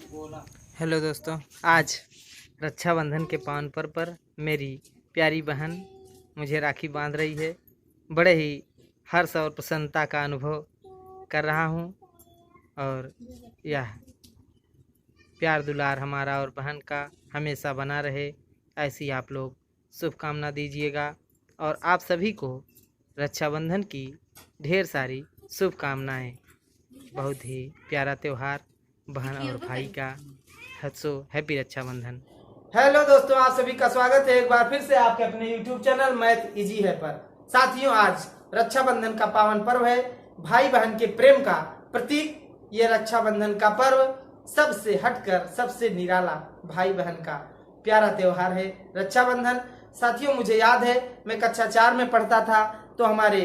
Hello दोस्तों, आज रक्षाबंधन के पावन पर्व पर मेरी प्यारी बहन मुझे राखी बांध रही है। बड़े ही हर्ष और प्रसन्नता का अनुभव कर रहा हूँ और यह प्यार दुलार हमारा और बहन का हमेशा बना रहे, ऐसी आप लोग शुभकामना दीजिएगा। और आप सभी को रक्षाबंधन की ढेर सारी शुभकामनाएँ। बहुत ही प्यारा त्यौहार बहन और भाई का हैप्पी रक्षाबंधन। हेलो दोस्तों, आप सभी का स्वागत है एक बार फिर से आपके अपने YouTube चैनल मैथ इजी है पर। साथियों, आज रक्षाबंधन का पावन पर्व है, भाई बहन के प्रेम का प्रतीक। ये रक्षाबंधन का पर्व सबसे हटकर सबसे निराला भाई बहन का प्यारा त्योहार है रक्षाबंधन। साथियों, मुझे याद है मैं कक्षा 4 में पढ़ता था तो हमारे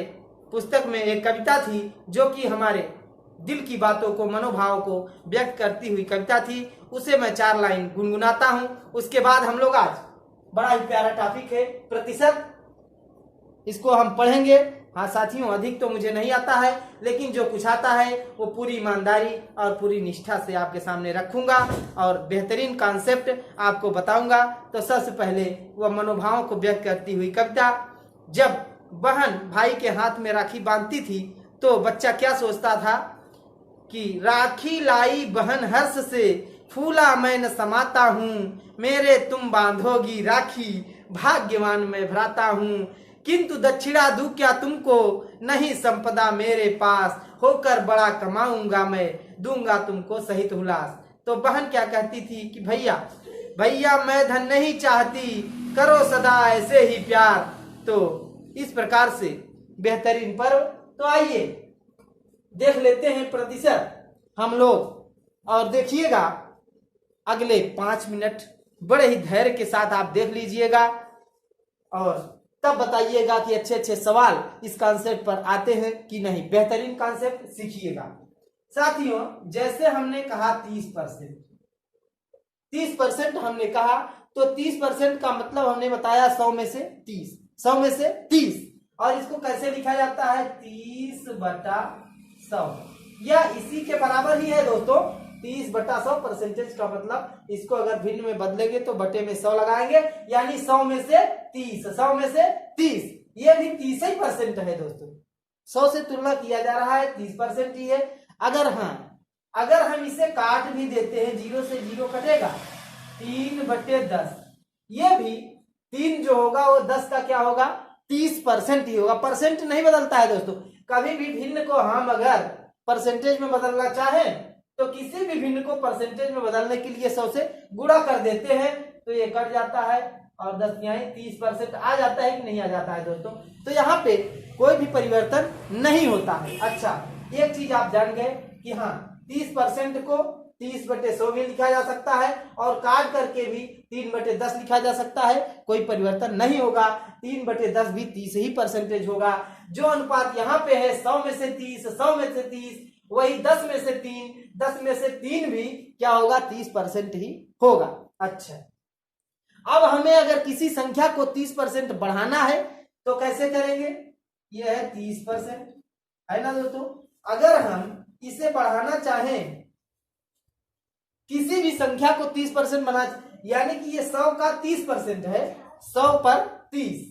पुस्तक में एक कविता थी जो कि हमारे दिल की बातों को, मनोभाव को व्यक्त करती हुई कविता थी। उसे मैं 4 लाइन गुनगुनाता हूं। उसके बाद हम लोग आज बड़ा ही प्यारा टॉपिक है प्रतिशत, इसको हम पढ़ेंगे। हाँ साथियों, अधिक तो मुझे नहीं आता है, लेकिन जो कुछ आता है वो पूरी ईमानदारी और पूरी निष्ठा से आपके सामने रखूंगा और बेहतरीन कॉन्सेप्ट आपको बताऊंगा। तो सबसे पहले वह मनोभावों को व्यक्त करती हुई कविता। जब बहन भाई के हाथ में राखी बांधती थी तो बच्चा क्या सोचता था कि राखी लाई बहन हर्ष से, फूला मैं न समाता हूँ, मेरे तुम बांधोगी राखी, भाग्यवान मैं भ्राता हूँ। किंतु दक्षिणा दूं क्या तुमको, नहीं संपदा मेरे पास, होकर बड़ा कमाऊंगा मैं, दूंगा तुमको सहित हुलास। तो बहन क्या कहती थी कि भैया भैया मैं धन नहीं चाहती, करो सदा ऐसे ही प्यार। तो इस प्रकार से बेहतरीन पर्व। तो आइए देख लेते हैं प्रतिशत हम लोग, और देखिएगा अगले 5 मिनट बड़े ही धैर्य के साथ आप देख लीजिएगा और तब बताइएगा कि अच्छे अच्छे सवाल इस कॉन्सेप्ट पर आते हैं कि नहीं। बेहतरीन कॉन्सेप्ट सीखिएगा। साथियों, जैसे हमने कहा 30% हमने कहा, तो 30% का मतलब हमने बताया 100 में से 30, 100 में से 30। और इसको कैसे लिखा जाता है? 30/100, या इसी के बराबर ही है दोस्तों। 30/100 परसेंटेज का मतलब, इसको अगर भिन्न में बदलेंगे तो बटे में 100 लगाएंगे, यानी 100 में से 30, 100 में से 30। ये भी 30% है दोस्तों। 100 से तुलना किया जा रहा है, 30% ही है। अगर हम इसे काट भी देते हैं, 0 से 0 कटेगा, 3/10। ये भी 3 जो होगा वो 10 का क्या होगा? 30% ही होगा। परसेंट नहीं बदलता है दोस्तों। कभी भी भिन्न को हम अगर परसेंटेज में बदलना चाहें तो किसी भी भिन्न को परसेंटेज में बदलने के लिए 100 से गुणा कर देते हैं, तो ये कट जाता है और 10 यानी 30% आ जाता है कि नहीं आ जाता है दोस्तों। तो यहाँ पे कोई भी परिवर्तन नहीं होता है। अच्छा, एक चीज आप जान गए कि हाँ, 30% को 30/100 भी लिखा जा सकता है और काट करके भी 3/10 लिखा जा सकता है, कोई परिवर्तन नहीं होगा। 3/10 भी 30 ही परसेंटेज होगा। जो अनुपात यहाँ पे है 100 में से 30, 100 में से 30, वही 10 में से 3, 10 में से 3 भी क्या होगा? 30% ही होगा। अच्छा, अब हमें अगर किसी संख्या को 30% बढ़ाना है तो कैसे करेंगे? यह है 30%, है ना दोस्तों। अगर हम इसे बढ़ाना चाहें, किसी भी संख्या को 30% बना, यानी कि ये 100 का 30% है, 100 पर 30,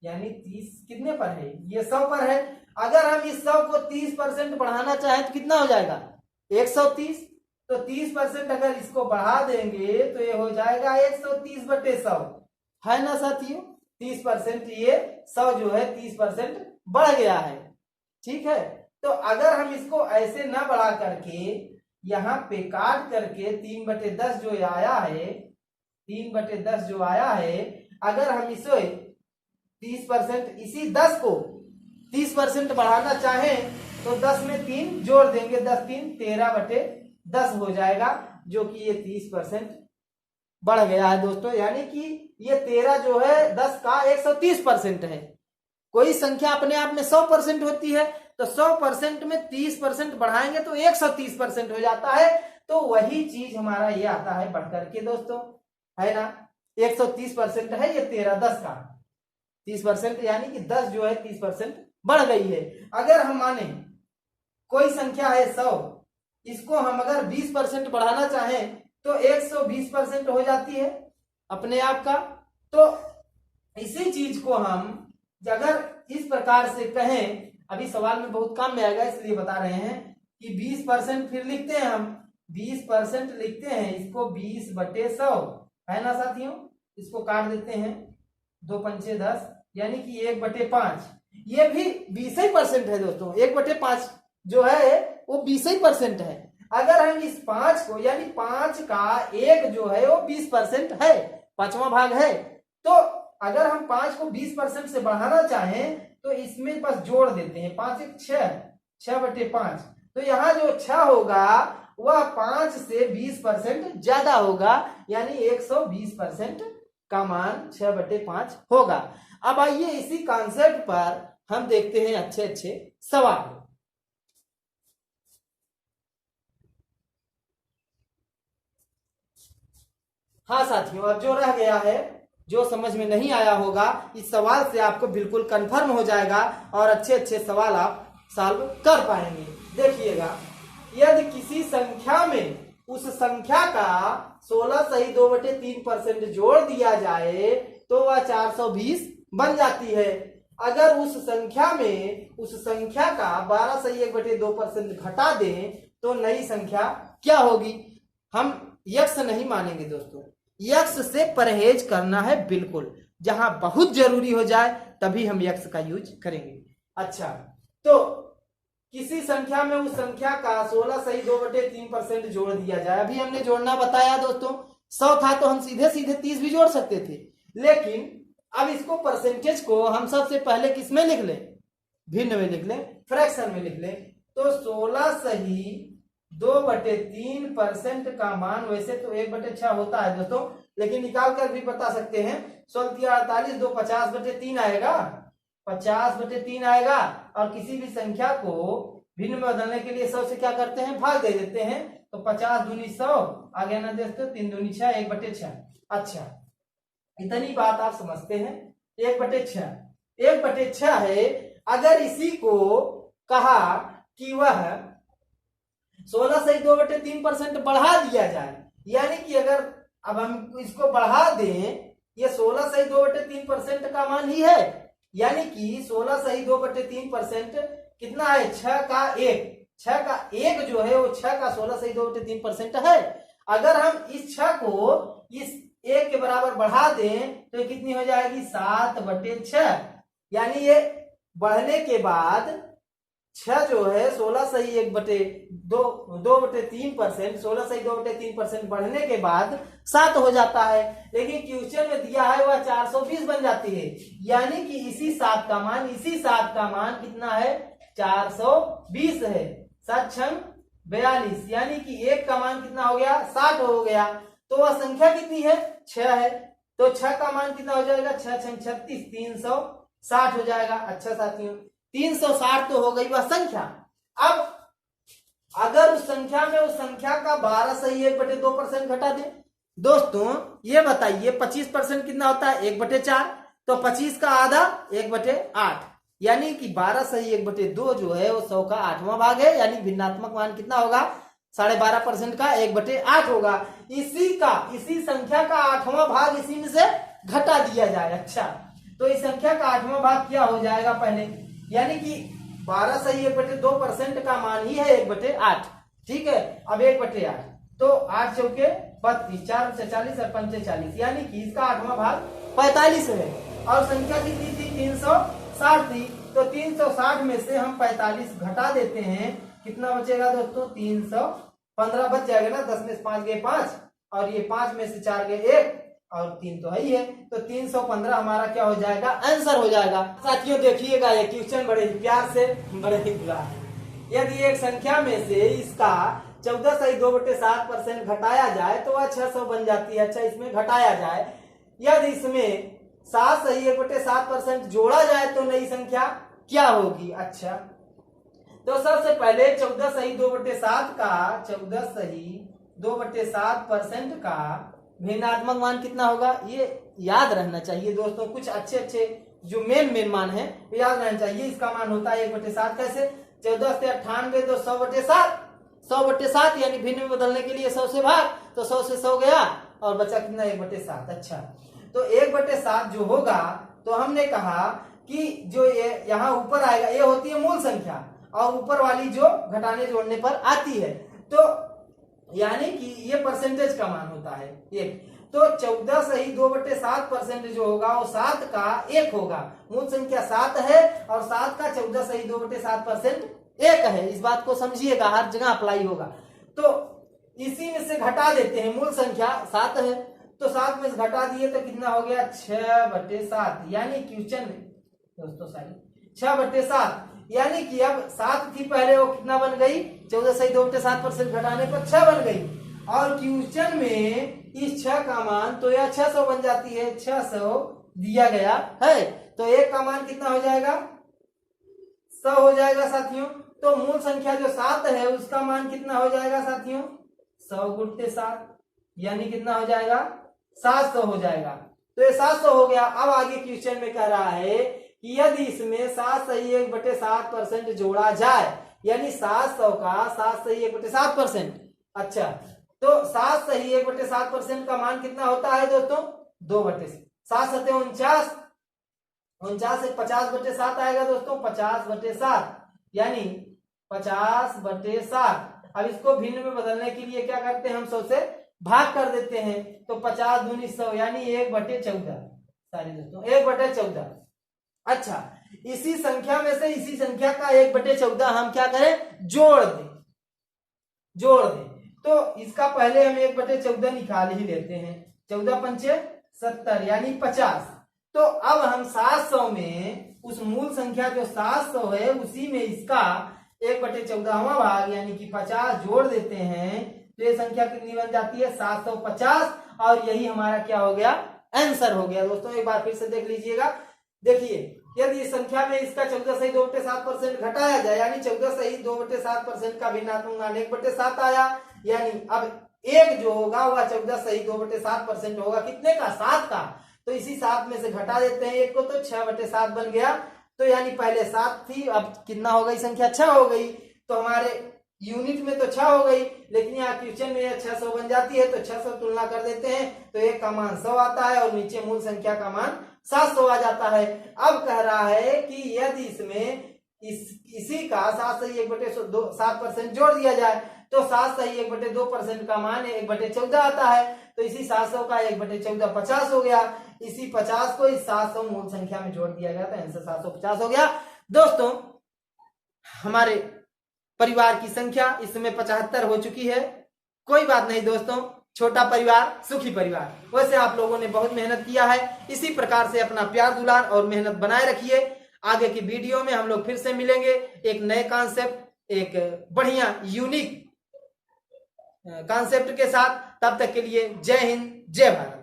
यानी 30 कितने पर है? ये 100 पर है। अगर हम इस 100 को 30% बढ़ाना चाहें तो कितना हो जाएगा? 130। तो 30% अगर इसको बढ़ा देंगे तो ये हो जाएगा 130/100, है ना साथियों। 30% ये 100 जो है 30% बढ़ गया है, ठीक है। तो अगर हम इसको ऐसे ना बढ़ा करके यहाँ पे काट करके 3/10 जो आया है, 3/10 जो आया है, अगर हम इसे 30%, इसी 10 को 30% बढ़ाना चाहें तो 10 में 3 जोड़ देंगे, 10 3 13/10 हो जाएगा, जो कि ये 30% बढ़ गया है दोस्तों। यानी कि ये 13 जो है 10 का 130% है। कोई संख्या अपने आप में 100% होती है, तो 100% में 30% बढ़ाएंगे तो 130% हो जाता है। तो वही चीज हमारा ये आता है बढ़कर के दोस्तों, है ना। 130% है ये 13, 10 का 30%, यानी कि 10 जो है 30% बढ़ गई है। अगर हम माने कोई संख्या है 100, इसको हम अगर 20% बढ़ाना चाहें तो 120% हो जाती है अपने आप का। तो इसी चीज को हम अगर इस प्रकार से कहें, अभी सवाल में बहुत काम में आएगा इसलिए बता रहे हैं कि 20% फिर लिखते हैं हम, 20% लिखते हैं इसको 20/100 है ना साथियों। इसको काट देते हैं, 2 पंचे 10 यानी कि 1/5। ये भी 20% है दोस्तों, 1/5 जो है वो 20% है। अगर हम इस 5 को यानी 5 का 1 जो है वो 20% है, 5वां भाग है। तो अगर हम 5 को 20% से बढ़ाना चाहें तो इसमें बस जोड़ देते हैं, 5 1 6, 6/5। तो यहाँ जो 6 होगा वह 5 से 20% ज्यादा होगा, यानी 120% का मान 6/5 होगा। अब आइए इसी कॉन्सेप्ट पर हम देखते हैं अच्छे अच्छे सवाल। हाँ साथियों, अब जो रह गया है, जो समझ में नहीं आया होगा, इस सवाल से आपको बिल्कुल कंफर्म हो जाएगा और अच्छे अच्छे सवाल आप सॉल्व कर पाएंगे। देखिएगा, यदि किसी संख्या में उस संख्या का 16 सही 2/3% जोड़ दिया जाए तो वह 420 बन जाती है। अगर उस संख्या में उस संख्या का 12 सही 1/2% घटा दें तो नई संख्या क्या होगी। हम यक्ष नहीं मानेंगे दोस्तों, यक्ष से परहेज करना है बिल्कुल, जहां बहुत जरूरी हो जाए तभी हम यक्ष का यूज करेंगे। अच्छा, तो किसी संख्या में उस संख्या का 16 सही 2/3% जोड़ दिया जाए। अभी हमने जोड़ना बताया दोस्तों, 100 था तो हम सीधे सीधे 30 भी जोड़ सकते थे, लेकिन अब इसको परसेंटेज को हम सबसे पहले किस में लिख लें, भिन्न में लिख लें, फ्रैक्शन में लिख लें। तो 16 सही 2/3% का मान वैसे तो 1/6 होता है दोस्तों, लेकिन निकाल कर भी बता सकते हैं। 16 48, 2 50/3 आएगा, 50/3 आएगा। और किसी भी संख्या को भिन्न में बदलने के लिए 100 से क्या करते हैं, भाग दे देते हैं। तो 50 दूनी 100 आ गया ना दोस्तों, 3 दूनी 6, 1/6। अच्छा, इतनी बात आप समझते हैं। 1/6 है। अगर इसी को कहा कि वह 16 सही 2/3% बढ़ा दिया जाए, यानी कि अगर अब हम इसको बढ़ा दें, ये 16 सही 2/3% का मान ही है, यानी कि 16 सही 2/3% कितना है, 6 का 1, 6 का 1 जो है वो 6 का 16 सही 2/3% है। अगर हम इस 6 को इस 1 के बराबर बढ़ा दें तो कितनी हो जाएगी, 7/6। यानी ये बढ़ने के बाद 6 जो है 16 सही 2/3%, 16 सही 2/3% बढ़ने के बाद 7 हो जाता है। लेकिन क्वेश्चन में दिया है वह 420 बन जाती है, यानी कि इसी 7 का मान कितना है, 420 है। 7 6 42, यानी कि 1 का मान कितना हो गया, 60 हो गया। तो वह संख्या कितनी है, 6 है। तो 6 का मान कितना हो जाएगा, 6 6 36, 360 हो जाएगा। अच्छा साथियों, 360 तो हो गई वह संख्या। अब अगर उस संख्या में उस संख्या का 12 सही 1/2% घटा दे, दोस्तों ये बताइए 25% कितना होता है, 1/4। तो 25 का आधा 1/8, यानी कि 12 सही 1/2 जो है वो 100 का 8वां भाग है, यानी भिन्नात्मक मान कितना होगा, 12.5% का 1/8 होगा। इसी संख्या का 8वां भाग इसी में से घटा दिया जाए। अच्छा, तो इस संख्या का 8वां भाग क्या हो जाएगा पहले, यानी कि 12 सही 1/2% का मान ही है 1/8। ठीक है, अब 1/8 तो 8 चौके 32, 4 40 और 5 40, यानी कि इसका 8वां भाग 45 है। और संख्या कितनी थी, 360 थी। तो 360 में से हम 45 घटा देते हैं, कितना बचेगा दोस्तों, 315 बच जाएगा ना। 10 में से 5 गए 5, और ये 5 में से 4 गए 1, और 3 तो है ही है। तो 315 हमारा क्या हो जाएगा, आंसर हो जाएगा। साथियों देखिएगा, ये क्वेश्चन बड़े ही प्यार से, बड़े ही बुरा है। यदि एक संख्या में से इसका 14 सही 2/7% घटाया जाए तो वह 600 बन जाती है। अच्छा, इसमें घटाया जाए, यदि इसमें 7 सही 1/7% जोड़ा जाए तो नई संख्या क्या होगी। अच्छा, तो सबसे पहले 14 सही 2/7% का भिन्नात्मक मान कितना होगा, ये याद रहना चाहिए दोस्तों। कुछ अच्छे अच्छे जो मेन मान है याद रहना चाहिए। इसका मान होता है 1/7। कैसे, 14 से 98 तो 100/7, 100/7 यानी भिन्न में बदलने के लिए 100 से भाग, तो 100 से 100 गया और बचा कितना 1/7। अच्छा, तो 1/7 जो होगा, तो हमने कहा कि जो ये यहाँ ऊपर आएगा ये होती है मूल संख्या और ऊपर वाली जो घटाने जोड़ने पर आती है, तो यानी कि ये परसेंटेज का मान होता है 1। तो 14 सही 2/7% जो होगा वो 7 का 1 होगा। मूल संख्या 7 है और 7 का 14 सही 2/7% 1 है। इस बात को समझिएगा, हर जगह अप्लाई होगा। तो इसी में से घटा देते हैं, मूल संख्या 7 है तो 7 में से घटा दिए तो कितना हो गया 6/7, यानी क्वेश्चन में दोस्तों सारी 6/7, यानी कि अब 7 थी पहले, वो कितना बन गई 14 सही 2/7% घटाने पर 6 बन गई। और क्वेश्चन में इस 6 का मान तो यह 600 बन जाती है, 600 दिया गया है, तो 1 का मान कितना हो जाएगा 100 हो जाएगा साथियों। तो मूल संख्या जो 7 है उसका मान कितना हो जाएगा साथियों 100/7, यानी कितना हो जाएगा 700 हो जाएगा। तो ये 700 हो गया। अब आगे क्वेश्चन में कह रहा है कि यदि इसमें 7 सही 1/7% जोड़ा जाए, यानी 700 का 7 सही 1/7%। अच्छा, तो 7 सही 1/7% का मान कितना होता है दोस्तों 2/7। 7 7 49, 49 से 50/7 आएगा दोस्तों 50/7, यानी 50/7। अब इसको भिन्न में बदलने के लिए क्या करते हैं हम 100 से भाग कर देते हैं, तो 50 दूनी 100 यानी 1/14 सारी दोस्तों 1/14। अच्छा, इसी संख्या में से इसी संख्या का 1/14 हम क्या करें जोड़ दें। तो इसका पहले हम 1/14 निकाल ही लेते हैं, 14 पंचे 70 यानी 50। तो अब हम 700 में उस मूल संख्या जो 700 है उसी में इसका 1/14वां भाग यानी कि 50 जोड़ देते हैं, तो ये संख्या कितनी बन जाती है 750, और यही हमारा क्या हो गया आंसर हो गया। दोस्तों एक बार फिर से देख लीजिएगा, देखिए यदि इस संख्या में इसका 14 सही 2/7% घटाया जाए, यानी 14 सही 2/7% का भिन्नात्मक मान 1/7 आया, यानी अब 1 जो होगा वह 14 सही 2/7% होगा, कितने का 7 का। तो इसी 7 में से घटा देते हैं 1 को, तो 6/7 बन गया। तो यानी पहले 7 थी, अब कितना हो गई संख्या 6 हो गई। तो हमारे यूनिट में तो 6 हो गई, लेकिन यहाँ क्वेश्चन में यह 600 बन जाती है, तो 600 तुलना कर देते हैं तो 1 का मान 100 आता है और नीचे मूल संख्या का मान 700 आ जाता है। अब कह रहा है कि यदि इसमें इसी का 7 सही 1/7% जोड़ दिया जाए, तो 7 सही 1/2% का मान 1/14 आता है। तो इसी 700 का 1/14 50 हो गया। इसी 50 को इस 700 मूल संख्या में जोड़ दिया गया, तो आंसर 750 हो गया। दोस्तों हमारे परिवार की संख्या इस समय 75 हो चुकी है। कोई बात नहीं दोस्तों, छोटा परिवार सुखी परिवार। वैसे आप लोगों ने बहुत मेहनत किया है, इसी प्रकार से अपना प्यार दुलार और मेहनत बनाए रखिए। आगे की वीडियो में हम लोग फिर से मिलेंगे एक नए कॉन्सेप्ट, एक बढ़िया यूनिक कॉन्सेप्ट के साथ। तब तक के लिए जय हिंद, जय भारत।